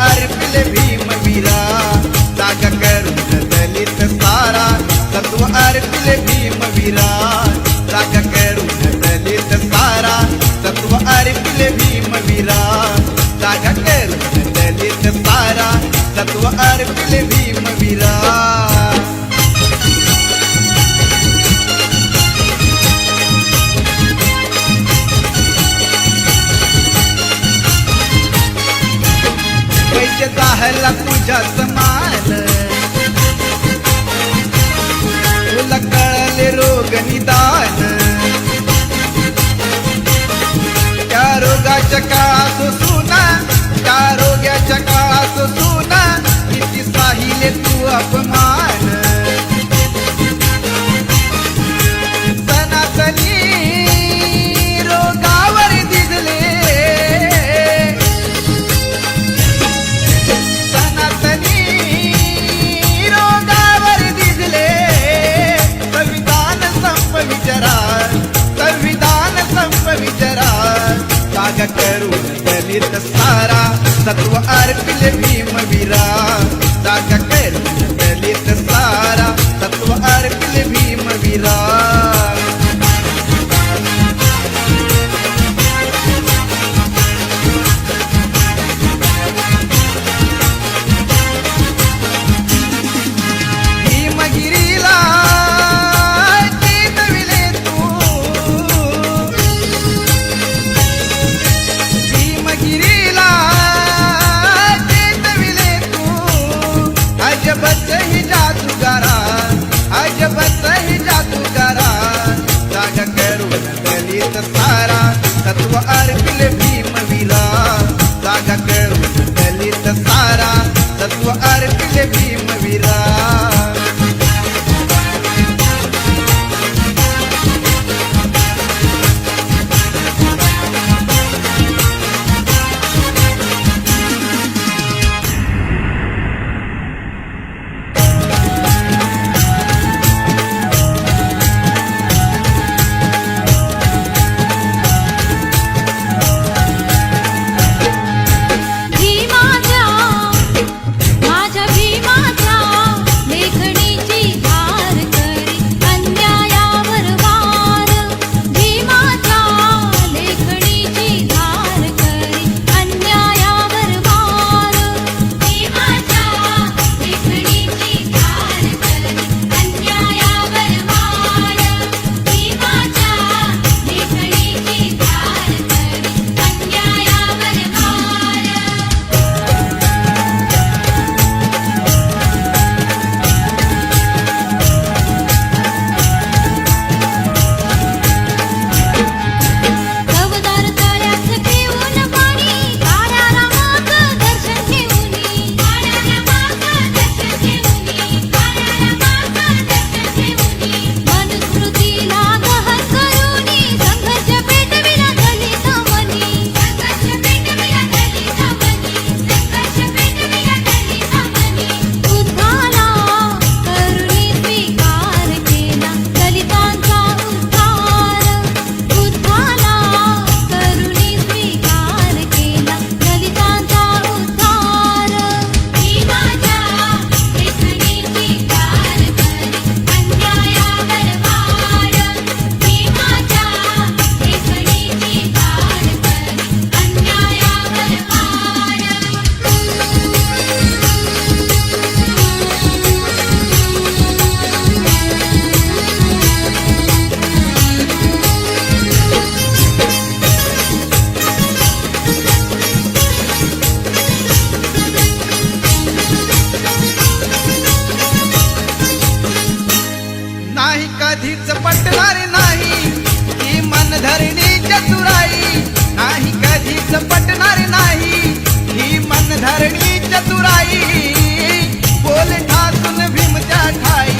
अर्पिले भीमवीरा जागा करून दलित सारा तत्व अर्पिले भीमवीरा जागा करून दलित सारा तत्व अर्पिले भीमवीरा जागा करून दलित सारा तत्व अर्पिले भीमवीरा पैसे जाहला तुझ्या समान तुला कळले रोग निदान त्या रोगाच्या काळात सुना त्या रोगाच्या काळात सुना किती साहिले तू अपमान सनातनी रोगावर दिसले सनातनी रोगावर दिसले संविधान संपविचारा संविधान संपविचारा जागा करून दलित सारा तत्व अर्पिले भीमवीरा जागा करून दलित सारा तत्व अर्पिले भीमवीरा भीमगिरीला चेतविले तू भीमगिरीला चेतविले तू अजबच ही जादूगारा अजबच ही जादूगारा जागा करून दलित सारा तत्व अर्पिले भीमवीरा जागा करून दलित सारा तत्व अर्पिले भीमवीरा कधीच पटणार नाही ही मनधरणी चतुराई नाही कधीच पटणार नाही ही मनधरणी चतुराई बोल ठासून भीमच्या ठाई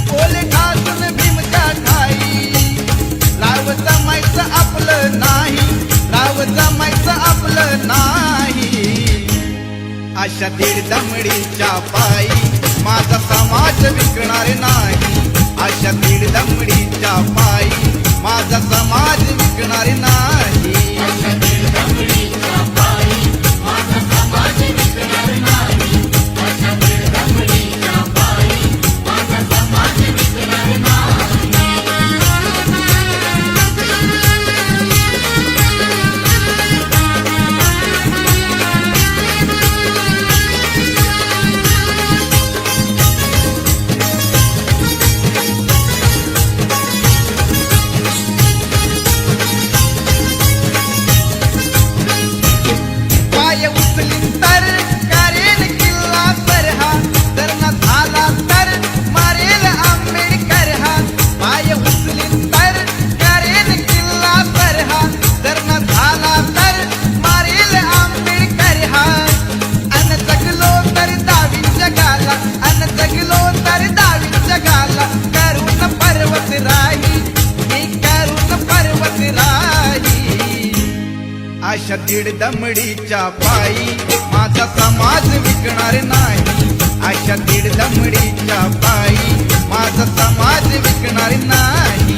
बोल ठासून भीमच्या ठाई लाव जमायचं आपलं नाही लाव जमायचं आपलं नाही अशा दीड दमडीच्या पायी माझा समाज विकणार नाही अशा दीड दमडीच्या पायी माझा समाज विकणार नाही अशा दीड दमडीच्या पायी माझा समाज विकणार दीड दमडीच्या पायी माझा समाज विकणार नाही. अशा दीड दमडीच्या पायी माझा समाज विकणार नाही.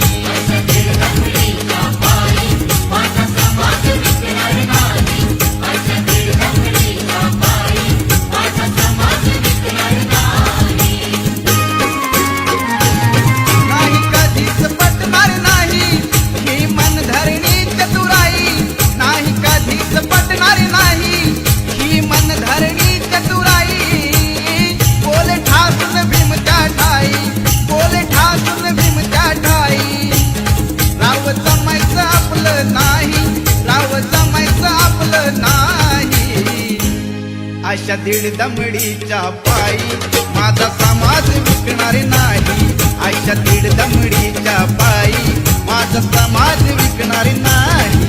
नाही कधीच पटणार नाही ही मनधरणी चतुराई. नाही कधीच पटणार नाही ही मनधरणी चतुराई. बोल ठासून भीमच्या ठाई, बोल ठासून भीमच्या ठाई. राव जमायचं आपलं नाही, राव जमायचं आपलं नाही. अशा दीड दमडीच्या पायी माझा समाज विकणार नाही. अशा दीड दमडीच्या पायी माझा समाज विकणार नाही.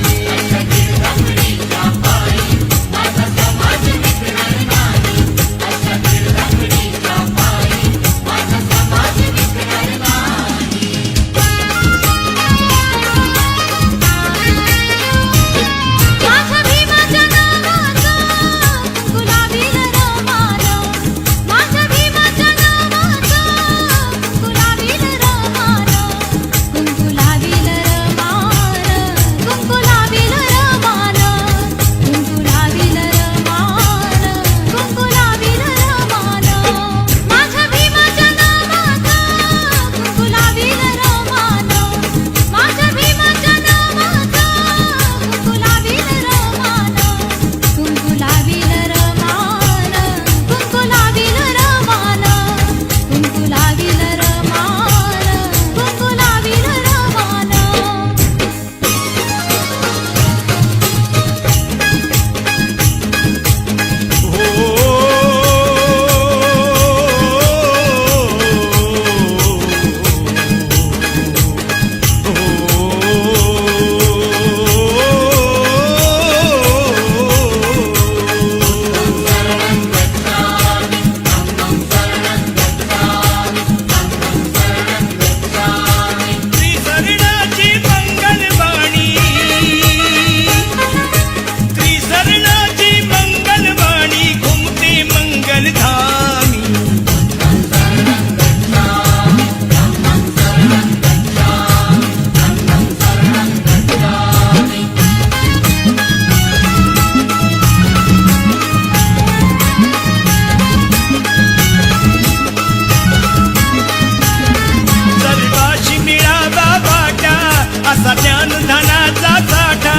असा ज्ञानधनाचा साठा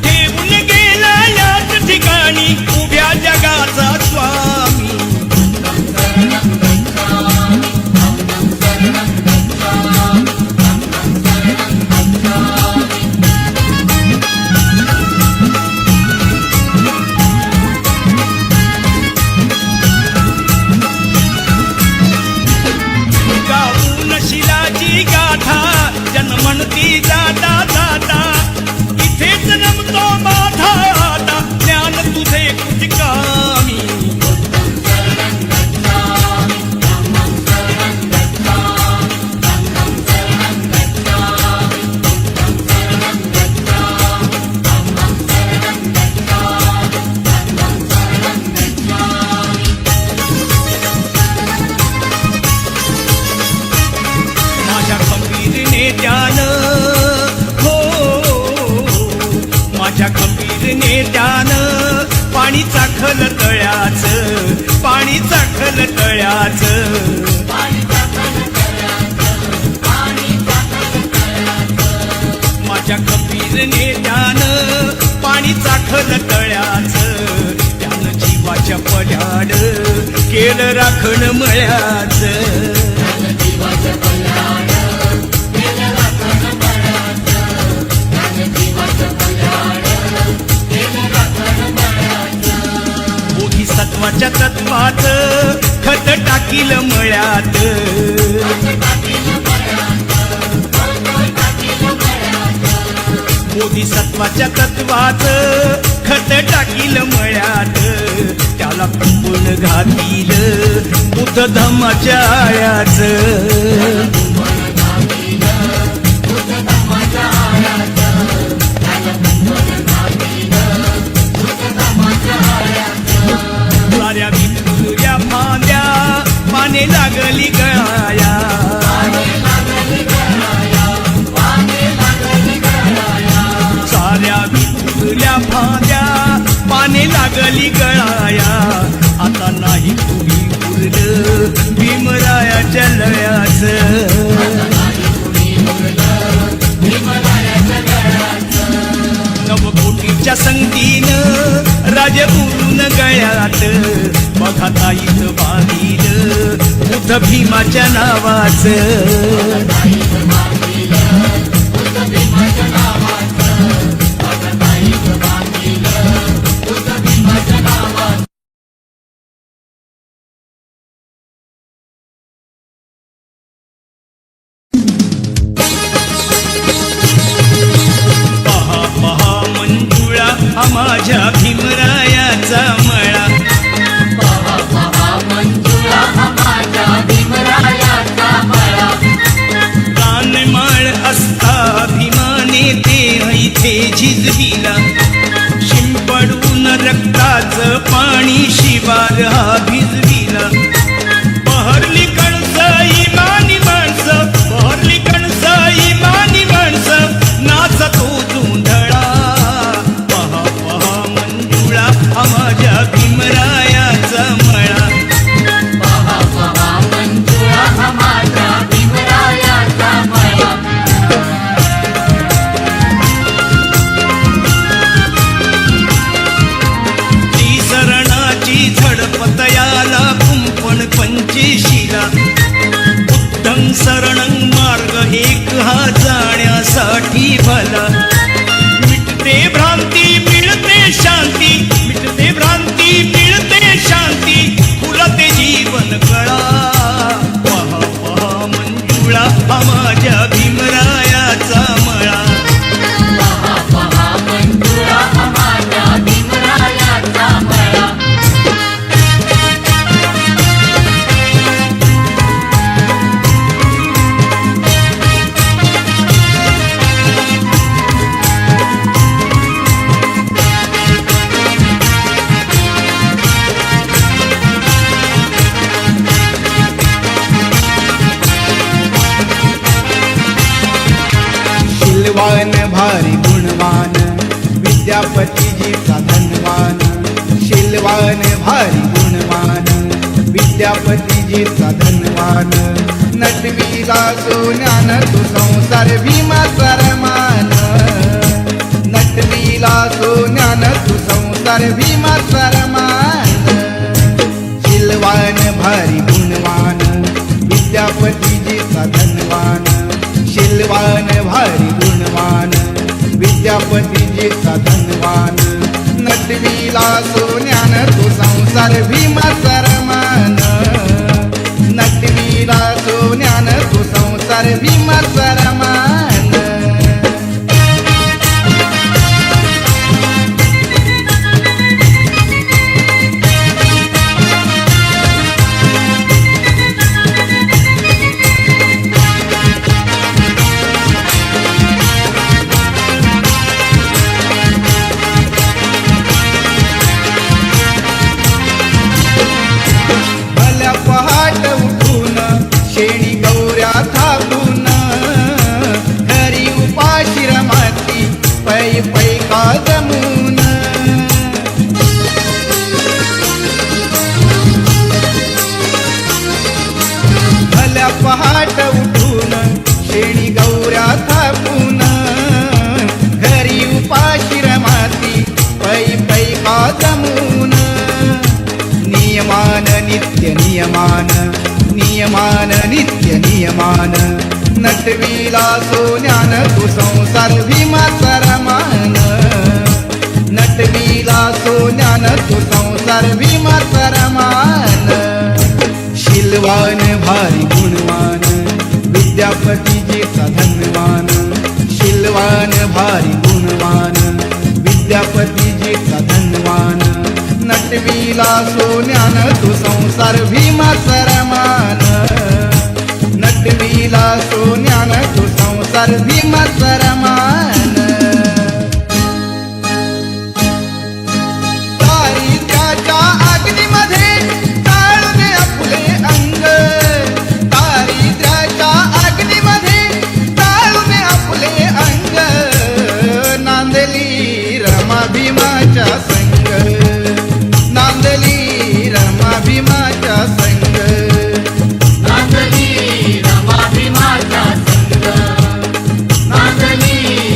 ठेवून गेला याच ठिकाणी उभ्या जगाचा स्वामी. गाऊन शिलाची गाथा जन्मणती जाता जाता इथेच रमतो माझा आता ज्ञान तुझे कुचकामी. माझ्या खंबीर नेत्यानं माझ्या खंबीर नेत्यानं पाणी चाखल तळ्याचं, पाणी चाखल तळ्याचं. माझ्या खंबीर नेत्यानं पाणी चाखल तळ्याचं. त्यानं जीवाच्या पल्याड केलं राखण मळ्याचं. बोधिसत्वाच्या तत्वात खत टाकील मळ्यात. बोधिसत्वाच्या तत्वात खत टाकील मळ्यात. त्याला पटवून घातील बुद्ध धम्माच्या आळ्याचं. नावाचं. पहा पहा मंजुळा हा माझ्या भीमरायाचा मळा. रानमाळ असता भीमाने ते इथे झिजविला. शिंपडून रक्ताचं पाणी शिवार हा भिजविला. बहरली कणस इमानी माणसं, बहरली कणस इमानी माणसं, नाचतो धुंधळा. पहा पहा मंजुळा हा माझ्या भीमरायाचा मळा. त्रिसरणाची झडप तयाला कुंपण पंचेशीला. बुद्धं शरणं मार्ग एक हा जाण्यासाठी भला. मिटते भ्रांती मिळते शांती, मिटते भ्रांती मिळते शांती, फुलते जीवन कळा. पहा पहा मंजुळा हा माझ्या भीमरायाचा मळा. शीलवान भारी गुणवान विद्यापतीजीचा धनवान. शीलवान भारी गुणवान विद्यापतीजीचा धनवान. नटवीला सोन्यान तू संसार भीमाचा रमान. नटवीला सोन्यान तू संसार भीमाचा रमान. शीलवान भारी गुणवान विद्यापतीजीचा धनवान. शीलवान भारी गुणवान विद्यापतीजीचा धनवान. नटवीला सोन्यान तू संसार भीमाचा रमान. नटवीला सोन्यान तू संसार भीमाचा रमान. भल्या पहाट उठून शेणी गौऱ्या थापून, घरी उपाशी रमाती पै पै का जमून. भल्या पहाट उठून शेणी गौऱ्या थापून, घरी उपाशी रमाती पै पै का जमून. नियमान नित्य नियमान, नियमान नित्य नियमान. नटवीला सोन्यान तू संसार भीमाचा रमान. नटवीला सोन्यान तू संसार भीमाचा रमान. शीलवान भारी गुणवान विद्यापतीजीचा धनवान. शीलवान भारी गुणवान विद्यापतीजीचा धनवान. नटवीला सोन्यान तू संसार भीमाचा रमान. नटवीला सोन्यान तू संसार भीमाचा रमान. दारिद्र्याच्या अग्नीमध्ये जाळून आपले अंग. दारिद्र्याच्या अग्नीमध्ये जाळून आपले अंग. नांदली रमा भीमाच्या संग. नांदली रमा भीमाच्या संग. नांदली रमा भीमाच्या संग. नांदली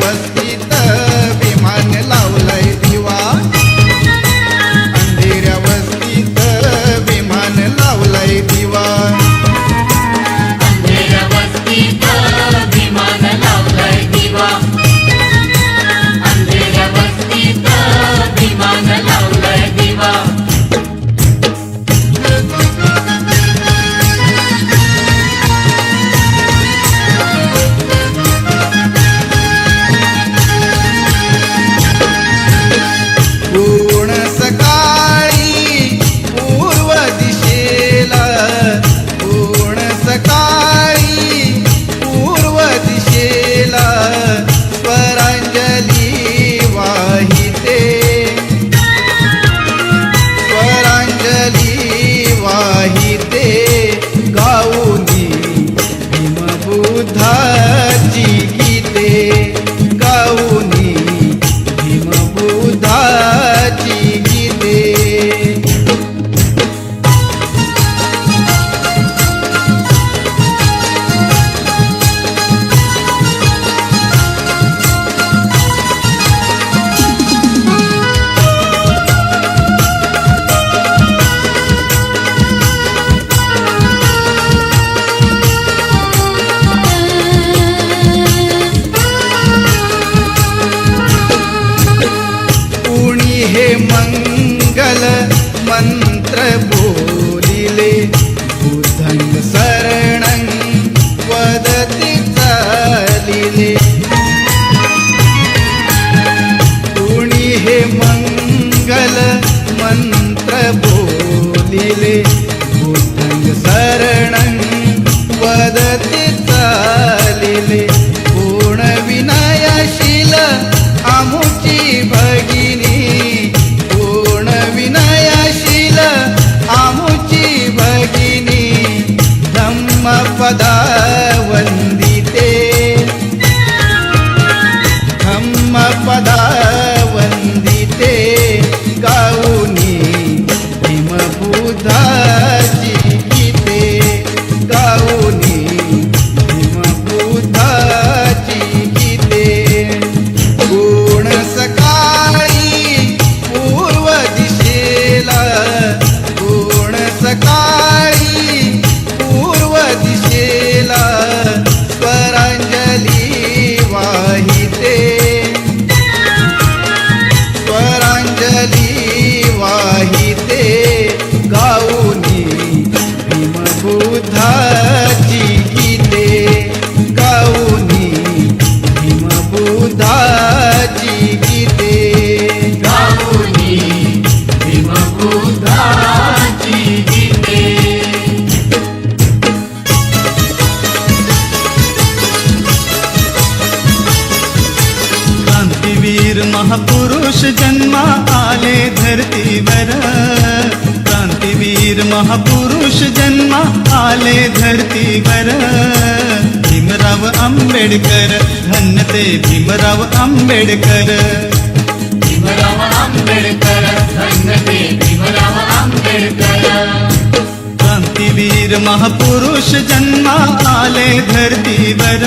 वस्तीत विमान लावलंय दिवा अंधेऱ्या वस्तीत विमान लावलंय दिवा अंधेऱ्या वस्तीत विमान लावलंय दिवा अंधेऱ्या वस्तीत विमान लावलंय दिवा पूर्ण सकाळी पूर्व दिशेला पूर्ण सकाळी पूर्व दिशेला स्वरांजली वाहिते स्वरांजली वाहिते गाऊनी भीमबुद्धाची गीते गाऊनी भीमबुद्धाची गीते कुणी हे मंगल मंत्र बोलिले बुद्धं शरणं वदति चालिले कुणी हे मंगल मंत्र बोलिले बुद्धं शरणं वदति चालिले पूर्ण विनयशील आमुची भगिनी पूर्ण विनयशील आमुची भगिनी धम्मपदा वंदिते धम्मपदा वंदिते गाऊनी भीमबुद्धाची गीते गाऊनी भीमबुद्धाची गीते पूर्ण सकाळी पूर्व दिशेला पूर्ण सकाळी पूर्व दिशेला स्वरांजली वाहिते स्वरांजली वाहिते गाऊनी भीमबुद्धाची गीते गाऊनी भीमबुद्धाची गीते गाऊनी भीमबुद्धाची गीते क्रांतीवीर महापुरुष जन्मा आले धरतीवर क्रांतीवीर महापुरुष जन्मा आले धरतीवर भीमराव आंबेडकर धन्य ते भीमराव आंबेडकर भीमराव आंबेडकर धन्य ते भीमराव आंबेडकर क्रांतीवीर महापुरुष जन्मा आले धरतीवर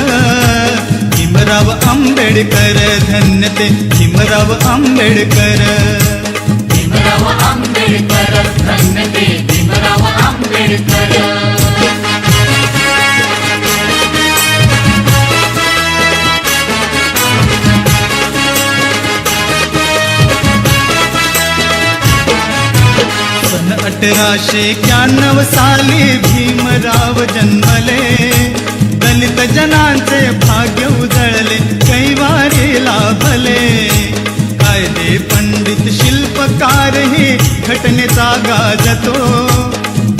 भीमराव आंबेडकर धन्य ते भीमराव आंबेडकर भीमराव आंबेडकर धन्य ते भीमराव आंबेडकर सन 1891 साली भीमराव जन्मले दलित जनांचे भाग्य उजळले कैवारी लाभले कायदे पंडित शिल्पकार ही घटनेचा गाजतो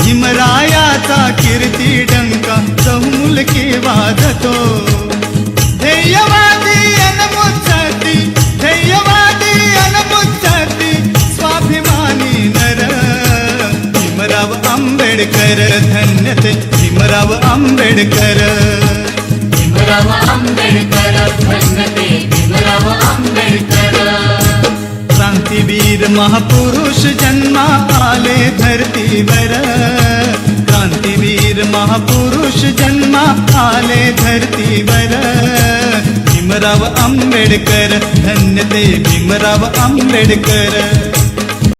भीमरायाचा कीर्ती डंका चहुमुलकी वाजतो ध्येयवादी अनमुच्चती ध्येयवादी अनमुच्चती स्वाभिमानी नर भीमराव आंबेडकर धन्य ते भीमराव आंबेडकर भीमराव आंबेडकर धन्य ते भीमराव आंबेडकर क्रांतीवीर महापुरुष जन्मा आले धरतीवर क्रांतीवीर महापुरुष जन्मा आले धरतीवर भीमराव आंबेडकर, धन्य ते भीमराव आंबेडकर.